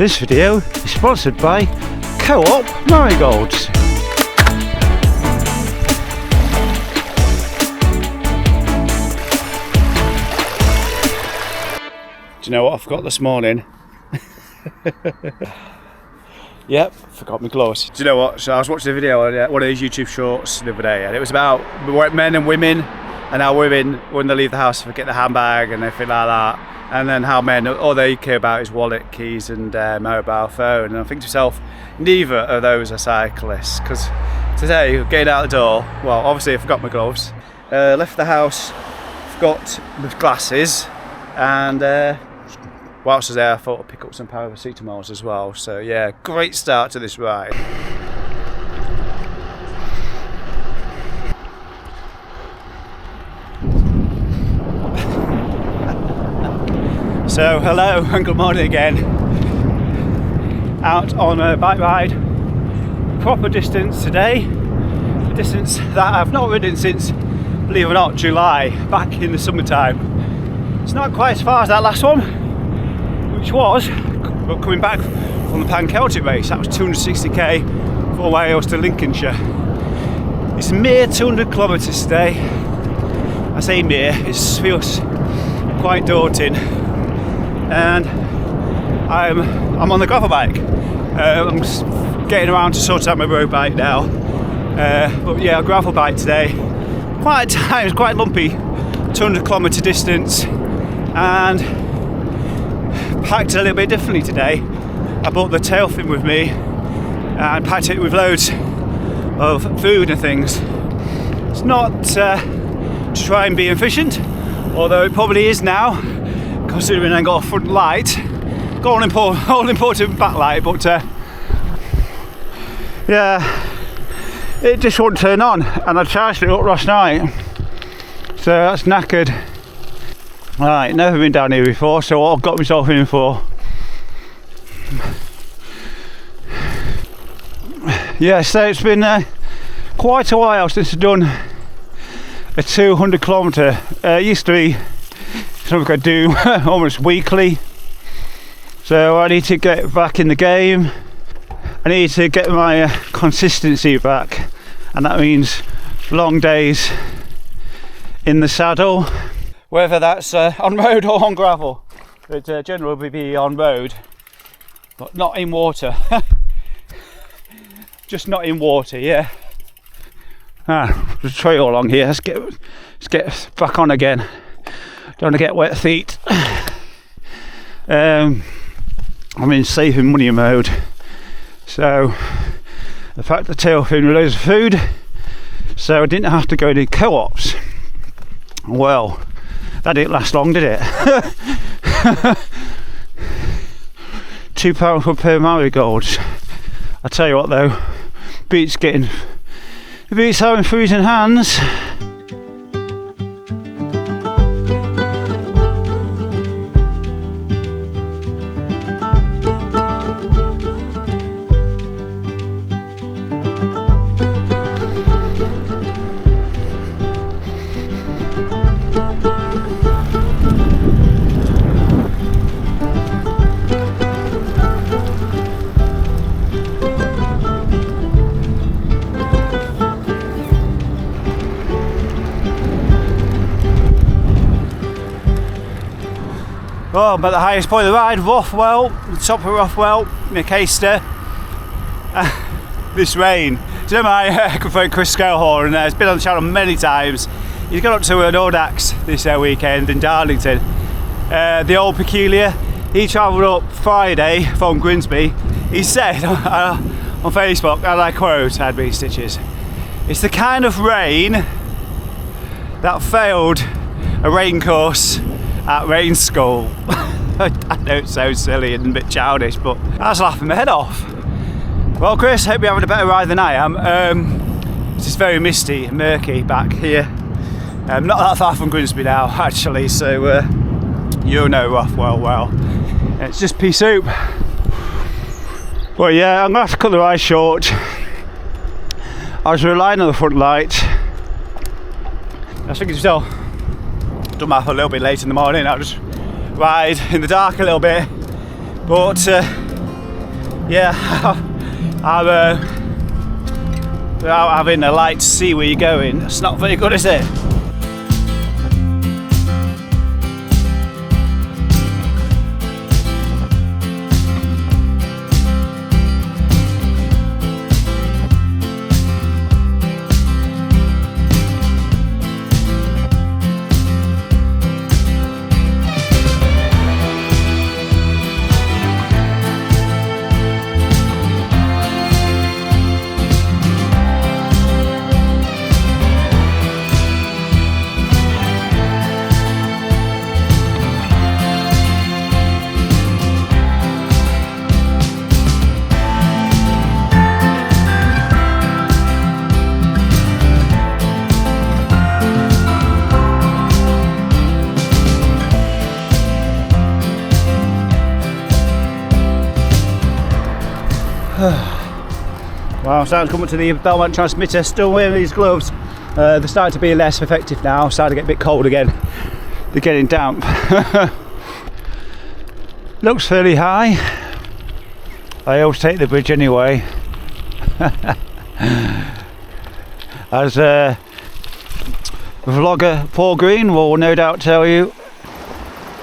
This video is sponsored by Co-op Marigolds. Do you know what I forgot this morning? Yep, forgot my gloves. Do you know what? So I was watching a video on one of these YouTube shorts the other day, and it was about men and women, and how women, when they leave the house, forget the handbag and everything like that, and then how men, all they care about is wallet, keys and mobile phone. And I think to myself, neither of those are cyclists, because today, getting out the door, well, obviously I forgot my gloves, left the house, forgot my glasses, and whilst I was there, I thought I'd pick up some paracetamols as well. So yeah, great start to this ride. So hello and good morning again. Out on a bike ride, proper distance today. A distance that I've not ridden since, believe it or not, July, back in the summertime. It's not quite as far as that last one, which was coming back from the Pan Celtic race. That was 260k from Wales to Lincolnshire. It's a mere 200 kilometres today. I say mere, it feels quite daunting. And I'm on the gravel bike. I'm just getting around to sort out my road bike now. But yeah, a gravel bike today. Quite at times, quite lumpy, 200 kilometre distance, and packed a little bit differently today. I brought the tail fin with me and packed it with loads of food and things. It's not to try and be efficient, although it probably is now, considering I got a front light, got an all important backlight, but yeah, it just won't turn on, and I charged it up last night, so that's knackered. Right, never been down here before, so what I've got myself in for. Yeah, so it's been quite a while since I've done a 200 kilometre. It used to be something I do almost weekly, so I need to get back in the game. I need to get my consistency back, and that means long days in the saddle. Whether that's on road or on gravel, but generally be on road, but not in water. Just not in water, yeah. There's a trail along here. Let's get back on again. Don't want to get wet feet. I'm in saving money mode, so the fact the tail fin with loads of food, so I didn't have to go to co-ops. Well, that didn't last long, did it? £2 for a pair of marigolds. I tell you what though, beats having freezing hands. Oh, I'm at the highest point of the ride, Rothwell, the top of Rothwell, near Caister. This rain. Do you know my good friend Chris Scalehorn, has been on the channel many times. He's gone up to an Audax this weekend in Darlington. The old Peculiar. He travelled up Friday from Grimsby. He said on Facebook, and I quote, "I'd be stitches. It's the kind of rain that failed a rain course at rain school." I know it sounds silly and a bit childish, but I was laughing my head off. Well, Chris, hope you're having a better ride than I am. It's just very misty and murky back here. Not that far from Grimsby now, actually, so you know Rothwell well. It's just pea soup. Well, yeah, I'm gonna have to cut the ride short. I was relying on the front light. I was thinking to myself, done math a little bit late in the morning, I'll just ride in the dark a little bit, but Yeah, I'm without having a light to see where you're going, it's not very good, is it? Well, I'm starting to come up to the Belmont transmitter, still wearing these gloves. They're starting to be less effective now, starting to get a bit cold again. They're getting damp. Looks fairly high. I always take the bridge anyway. As vlogger Paul Green will no doubt tell you.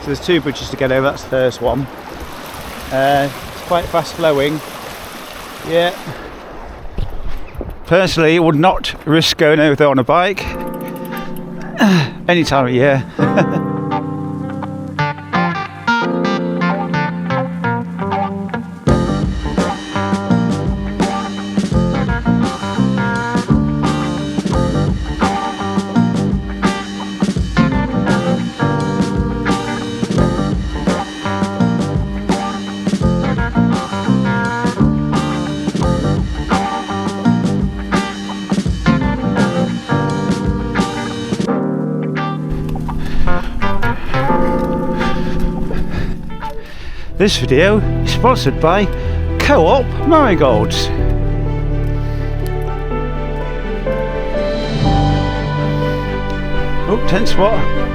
So there's two bridges to get over, that's the first one. It's quite fast flowing. Yeah. Personally, would not risk going over there on a bike any time of year. This video is sponsored by Co-op Marigolds. Oh, tense spot.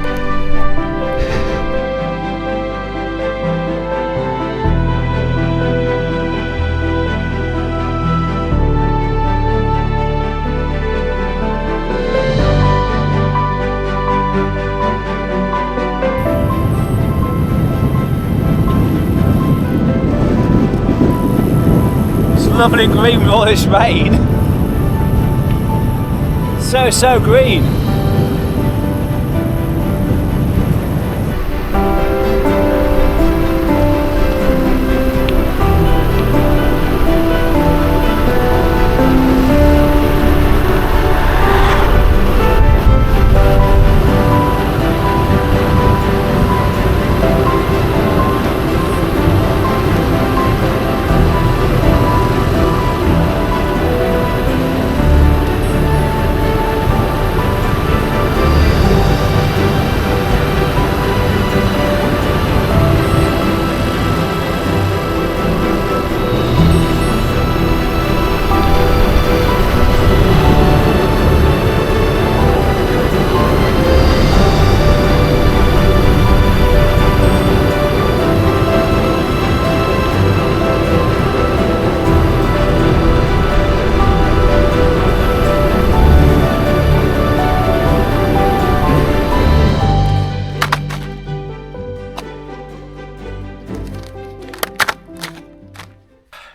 Lovely green with all this rain. So green.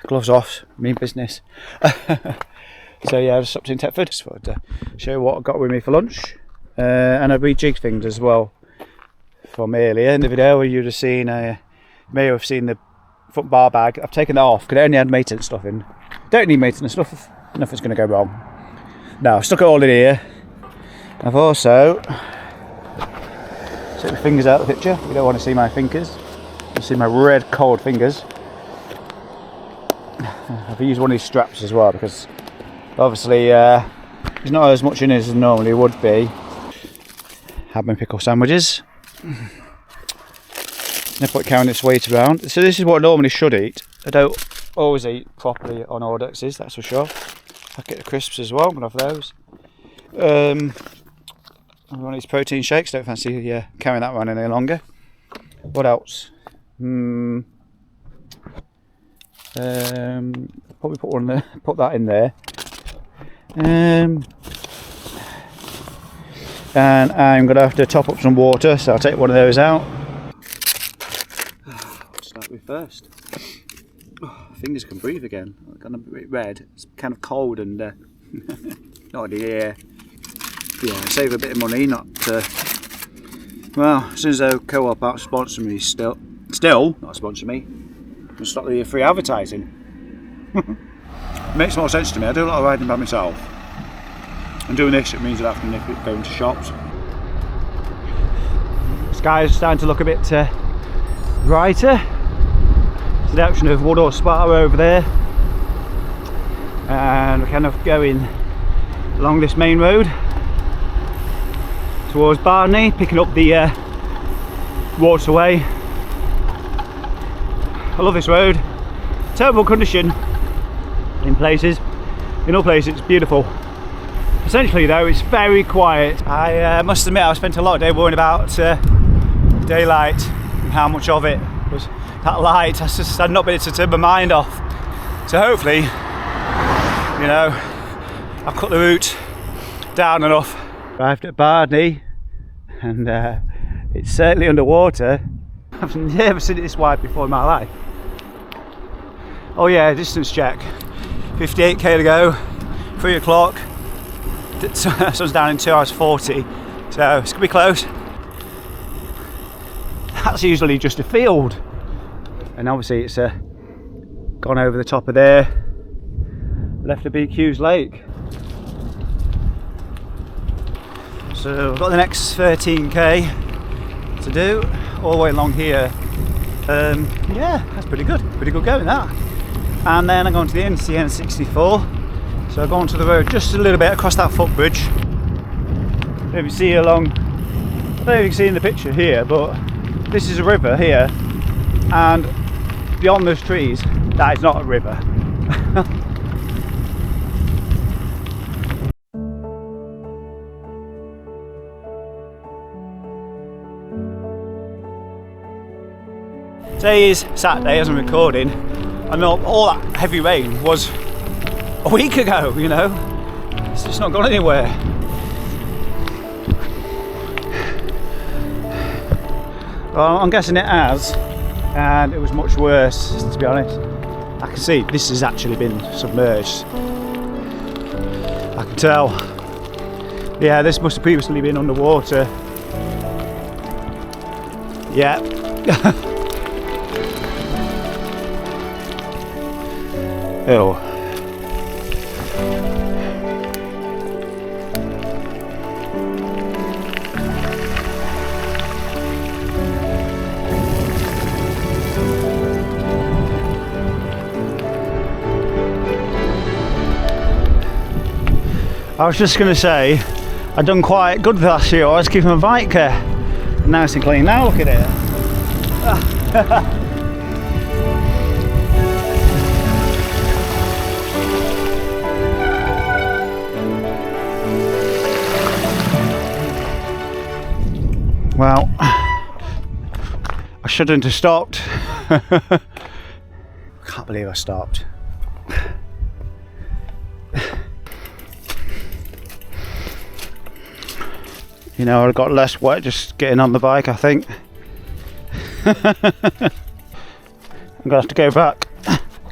Gloves off, mean business. So yeah, I just stopped in Tetford. Just wanted to show you what I got with me for lunch. And I rejigged things as well from earlier in the video where you'd have seen, may have seen the front bar bag. I've taken that off because I only had maintenance stuff in. Don't need maintenance stuff, nothing's going to go wrong. No, I've stuck it all in here. I've also take my fingers out of the picture. You don't want to see my fingers. You see my red cold fingers. I've used one of these straps as well because obviously there's not as much in it as normally would be. Have my pickle sandwiches. No point carrying this weight around. So this is what I normally should eat. I don't always eat properly on Audexes, that's for sure. Packet of crisps as well, I'm going to have those. One of these protein shakes, don't fancy carrying that one any longer. What else? Probably put one there, put that in there. And I'm going to have to top up some water, so I'll take one of those out. What to start with first? Fingers can breathe again. I've gone a bit red. It's kind of cold and no idea. Yeah, save a bit of money. Not well. As soon as the co-op aren't sponsoring me, still not sponsoring me. I'll stop the free advertising. Makes more sense to me. I do a lot of riding by myself. And doing this, it means I have to nip it going to shops. Sky's starting to look a bit brighter. It's the option of Wood or Spa over there, and we're kind of going along this main road towards Barney, picking up the waterway. I love this road. Terrible condition in places, in all places it's beautiful. Essentially though, it's very quiet. I must admit, I spent a lot of day worrying about daylight and how much of it was that light. I'd not been able to turn my mind off. So hopefully, you know, I've cut the route down enough. Arrived at Barney, and it's certainly underwater. I've never seen it this wide before in my life. Oh yeah, distance check. 58k to go, 3 o'clock. Sun's down in 2 hours 40, so it's gonna be close. That's usually just a field, and obviously it's gone over the top of there, left of BQ's lake. So I've got the next 13k to do all the way along here. Yeah, that's pretty good going that. And then I'm going to the NCN 64, so I've gone to the road just a little bit across that footbridge. If you see along, I don't know if you can see in the picture here, but this is a river here, and beyond those trees, that is not a river. Today is Saturday as I'm recording. I know all that heavy rain was a week ago, you know. It's just not gone anywhere. Well, I'm guessing it has, and it was much worse, to be honest. I can see this has actually been submerged. I can tell. Yeah, this must have previously been underwater. Yeah. Oh. I was just going to say, I've done quite good last year. I was keeping my bike nice and clean. Now look at it. Well, I shouldn't have stopped. I can't believe I stopped. You know, I got less wet just getting on the bike, I think. I'm gonna have to go back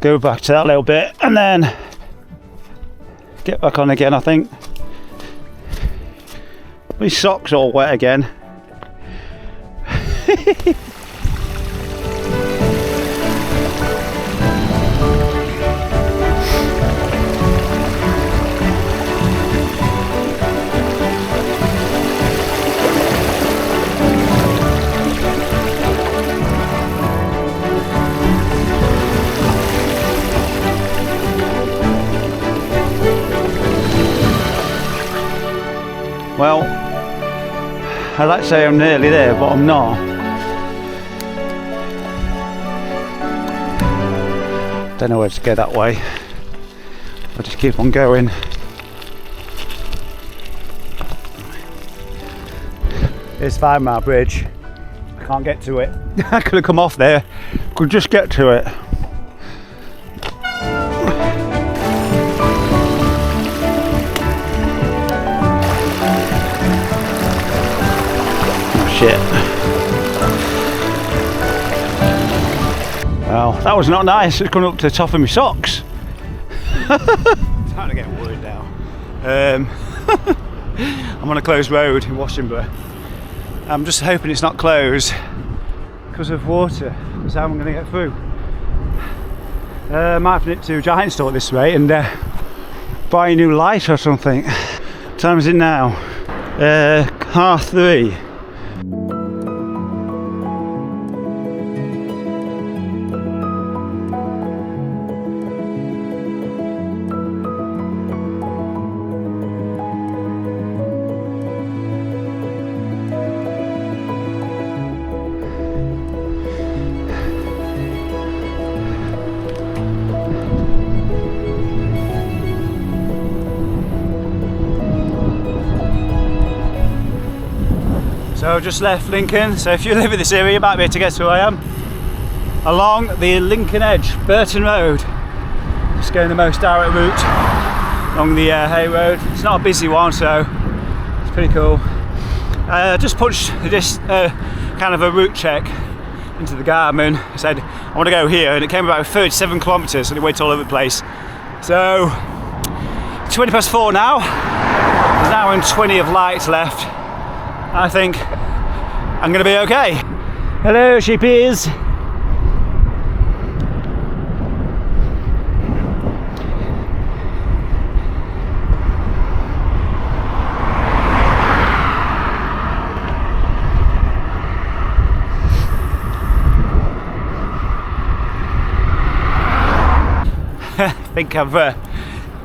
to that little bit and then get back on again, I think. My socks all wet again. Well, I'd like to say I'm nearly there, but I'm not. Don't know where to go that way. I'll just keep on going. It's 5 Mile Bridge. I can't get to it. I could have come off there. Could just get to it. it. Well, that was not nice. It's coming up to the top of my socks. Starting to get worried now. I'm on a closed road in Washington. I'm just hoping it's not closed because of water. That's how I'm going to get through. Might have to nip to Giant Store this way and buy a new light or something. What time is it now? 3:30. So I've just left Lincoln, so if you live in this area you might be able to guess who I am. Along the Lincoln Edge, Burton Road. Just going the most direct route along the Hay Road. It's not a busy one, so it's pretty cool. Just punched this kind of a route check into the Garmin. I said I want to go here, and it came about 37 kilometres and it went all over the place. So 4:20 now. There's an hour and 20 of lights left. I think I'm going to be okay. Hello, sheepies.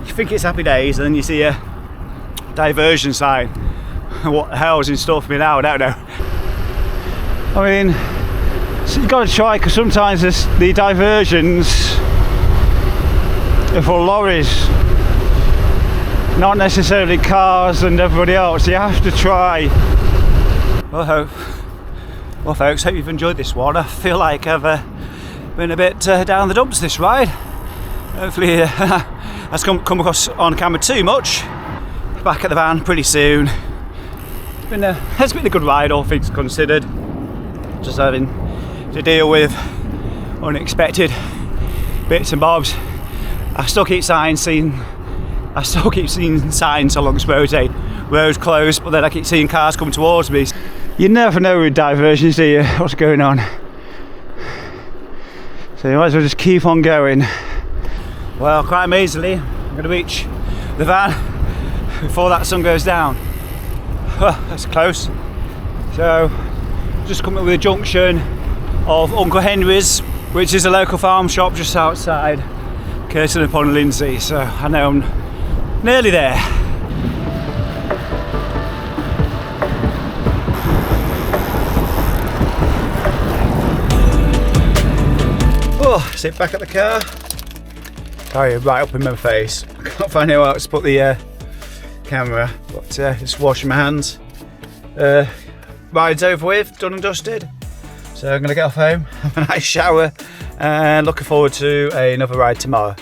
You think it's happy days, and then you see a diversion sign. What the hell's in store for me now? I don't know. I mean, so you've got to try, because sometimes the diversions are for lorries, not necessarily cars and everybody else. You have to try. Well, folks, hope you've enjoyed this one. I feel like I've been a bit down the dumps this ride. Hopefully that's come across on camera too much. Back at the van pretty soon. It's been a good ride, all things considered. Just having to deal with unexpected bits and bobs. I still keep seeing signs along this road saying road's closed, but then I keep seeing cars coming towards me. You never know with diversions, do you, what's going on? So you might as well just keep on going. Well, quite amazingly, I'm going to reach the van before that sun goes down. Well, that's close. So, just coming up with a junction of Uncle Henry's, which is a local farm shop just outside Curtin upon Lindsey. So, I know I'm nearly there. Oh, sit back at the car. Sorry, right up in my face. I can't find anywhere else to put the camera, but just washing my hands. Ride's over with, done and dusted. So I'm going to get off home, have a nice shower, and looking forward to another ride tomorrow.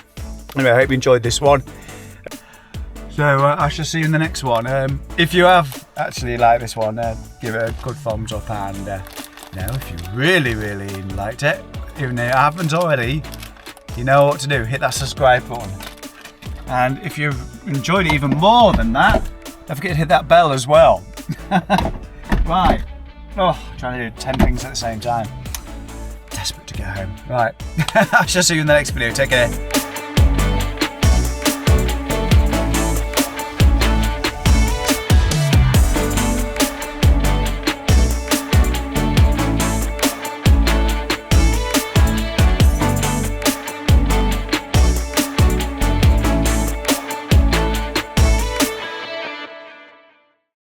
Anyway, I hope you enjoyed this one. So I shall see you in the next one. If you have actually liked this one, give it a good thumbs up, and if you really liked it, even if you haven't already, you know what to do. Hit that subscribe button. And if you've enjoyed it even more than that, don't forget to hit that bell as well. Right. Oh, trying to do 10 things at the same time. Desperate to get home. Right. I shall see you in the next video. Take care.